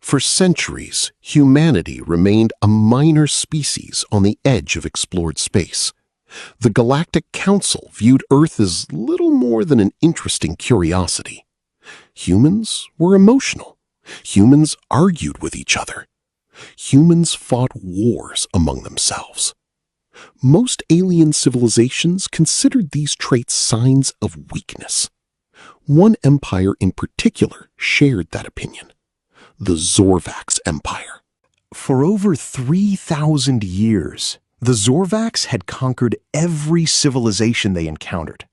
For centuries, humanity remained a minor species on the edge of explored space. The Galactic Council viewed Earth as little more than an interesting curiosity. Humans were emotional. Humans argued with each other. Humans fought wars among themselves. Most alien civilizations considered these traits signs of weakness. One empire in particular shared that opinion: the Zorvax Empire. For over 3,000 years, the Zorvax had conquered every civilization they encountered.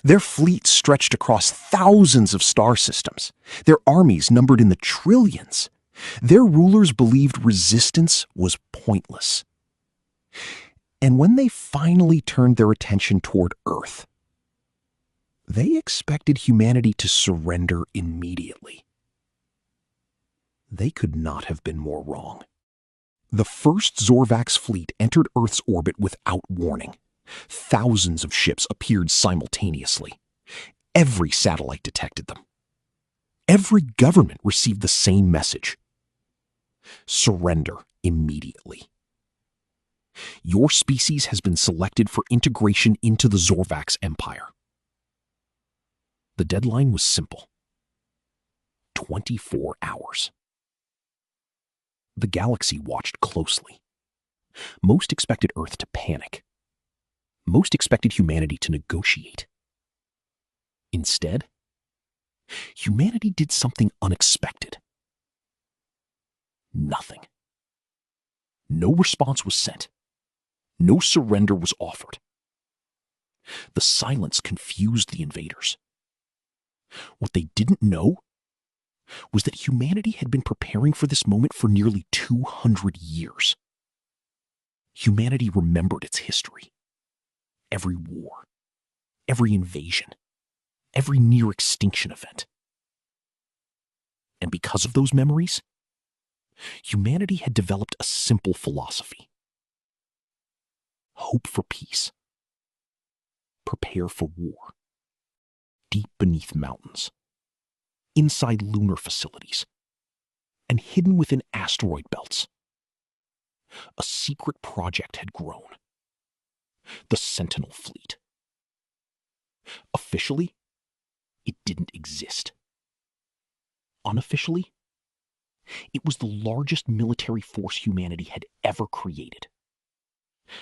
Their fleet stretched across thousands of star systems. Their armies numbered in the trillions. Their rulers believed resistance was pointless. And when they finally turned their attention toward Earth, they expected humanity to surrender immediately. They could not have been more wrong. The first Zorvax fleet entered Earth's orbit without warning. Thousands of ships appeared simultaneously. Every satellite detected them. Every government received the same message: surrender immediately. Your species has been selected for integration into the Zorvax Empire. The deadline was simple: 24 hours. The galaxy watched closely. Most expected Earth to panic. Most expected humanity to negotiate. Instead, humanity did something unexpected. Nothing. No response was sent. No surrender was offered. The silence confused the invaders. What they didn't know was that humanity had been preparing for this moment for nearly 200 years. Humanity remembered its history. Every war, every invasion, every near-extinction event. And because of those memories, humanity had developed a simple philosophy: hope for peace, prepare for war, deep beneath mountains, inside lunar facilities, and hidden within asteroid belts. A secret project had grown: the Sentinel Fleet. Officially, it didn't exist. Unofficially, it was the largest military force humanity had ever created.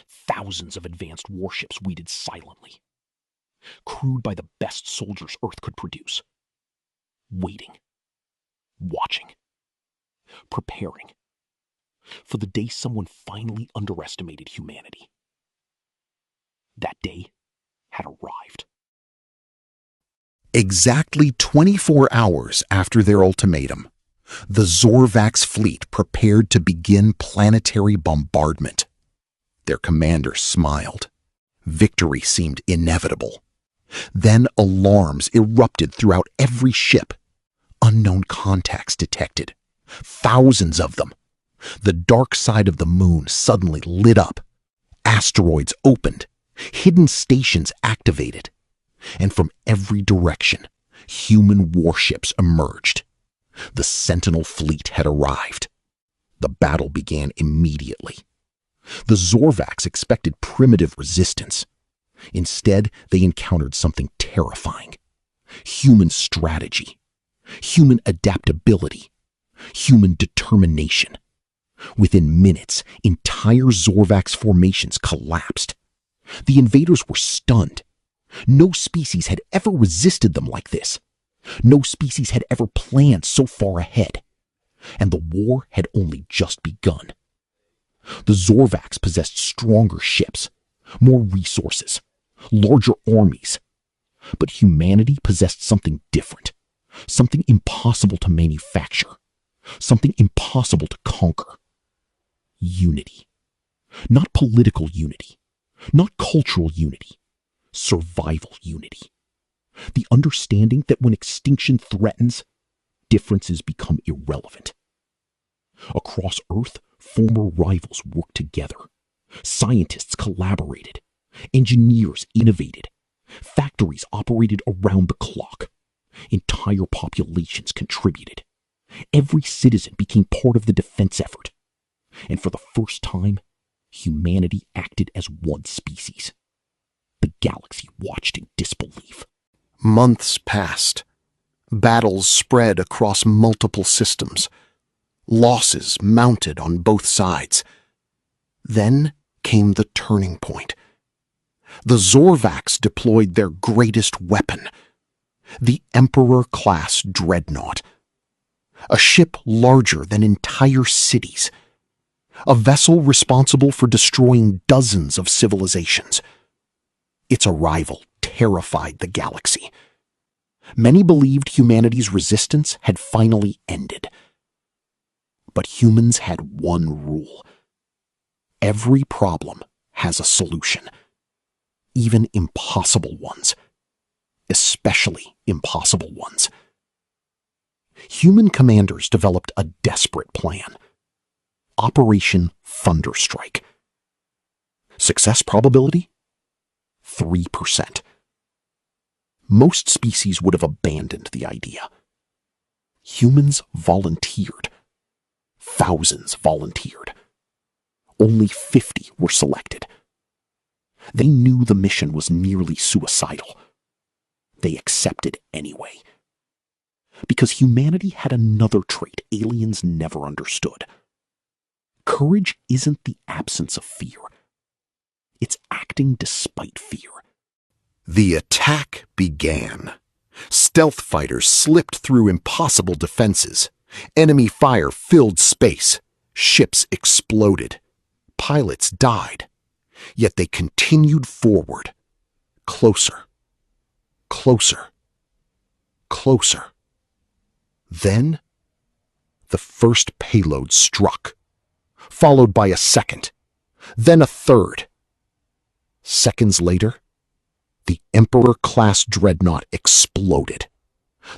Thousands of advanced warships waited silently, crewed by the best soldiers Earth could produce. Waiting, watching, preparing for the day someone finally underestimated humanity. That day had arrived. Exactly 24 hours after their ultimatum, the Zorvax fleet prepared to begin planetary bombardment. Their commander smiled. Victory seemed inevitable. Then alarms erupted throughout every ship. Unknown contacts detected. Thousands of them. The dark side of the moon suddenly lit up. Asteroids opened. Hidden stations activated. And from every direction, human warships emerged. The Sentinel Fleet had arrived. The battle began immediately. The Zorvax expected primitive resistance. Instead, they encountered something terrifying: human strategy, human adaptability, human determination. Within minutes, entire Zorvax formations collapsed. The invaders were stunned. No species had ever resisted them like this. No species had ever planned so far ahead. And the war had only just begun. The Zorvax possessed stronger ships, more resources, larger armies. But humanity possessed something different, something impossible to manufacture, something impossible to conquer. Unity. Not political unity, not cultural unity, survival unity. The understanding that when extinction threatens, differences become irrelevant. Across Earth, former rivals worked together. Scientists collaborated. Engineers innovated. Factories operated around the clock. Entire populations contributed. Every citizen became part of the defense effort. And for the first time, humanity acted as one species. The galaxy watched in disbelief. Months passed. Battles spread across multiple systems. Losses mounted on both sides. Then came the turning point. The Zorvax deployed their greatest weapon, the Emperor-class dreadnought. A ship larger than entire cities. A vessel responsible for destroying dozens of civilizations. Its arrival terrified the galaxy. Many believed humanity's resistance had finally ended. But humans had one rule. Every problem has a solution. Even impossible ones. Especially impossible ones. Human commanders developed a desperate plan. Operation Thunderstrike. Success probability? 3%. Most species would have abandoned the idea. Humans volunteered. Thousands volunteered. Only 50 were selected. They knew the mission was nearly suicidal. They accepted anyway. Because humanity had another trait aliens never understood. Courage isn't the absence of fear. It's acting despite fear. The attack began. Stealth fighters slipped through impossible defenses. Enemy fire filled space. Ships exploded. Pilots died. Yet they continued forward. Closer. Closer. Closer. Then, the first payload struck, followed by a second, then a third. Seconds later, the Emperor-class dreadnought exploded.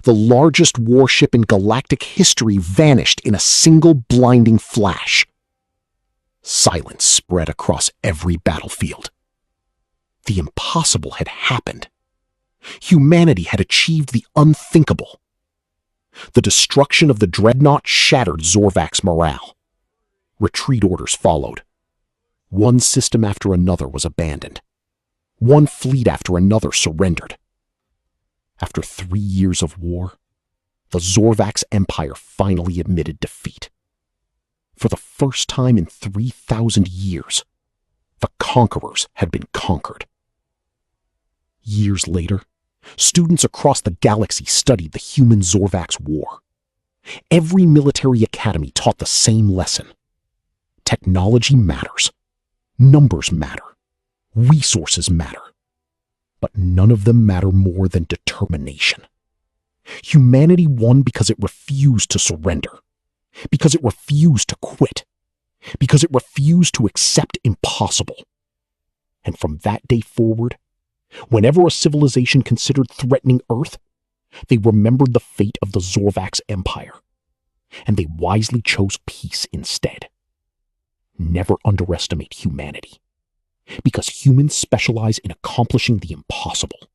The largest warship in galactic history vanished in a single blinding flash. Silence spread across every battlefield. The impossible had happened. Humanity had achieved the unthinkable. The destruction of the dreadnought shattered Zorvax morale. Retreat orders followed. One system after another was abandoned. One fleet after another surrendered. After 3 years of war, the Zorvax Empire finally admitted defeat. For the first time in 3,000 years, the conquerors had been conquered. Years later, students across the galaxy studied the human Zorvax War. Every military academy taught the same lesson. Technology matters. Numbers matter. Resources matter. But none of them matter more than determination. Humanity won because it refused to surrender. Because it refused to quit. Because it refused to accept impossible. And from that day forward, whenever a civilization considered threatening Earth, they remembered the fate of the Zorvax Empire. And they wisely chose peace instead. Never underestimate humanity. Because humans specialize in accomplishing the impossible.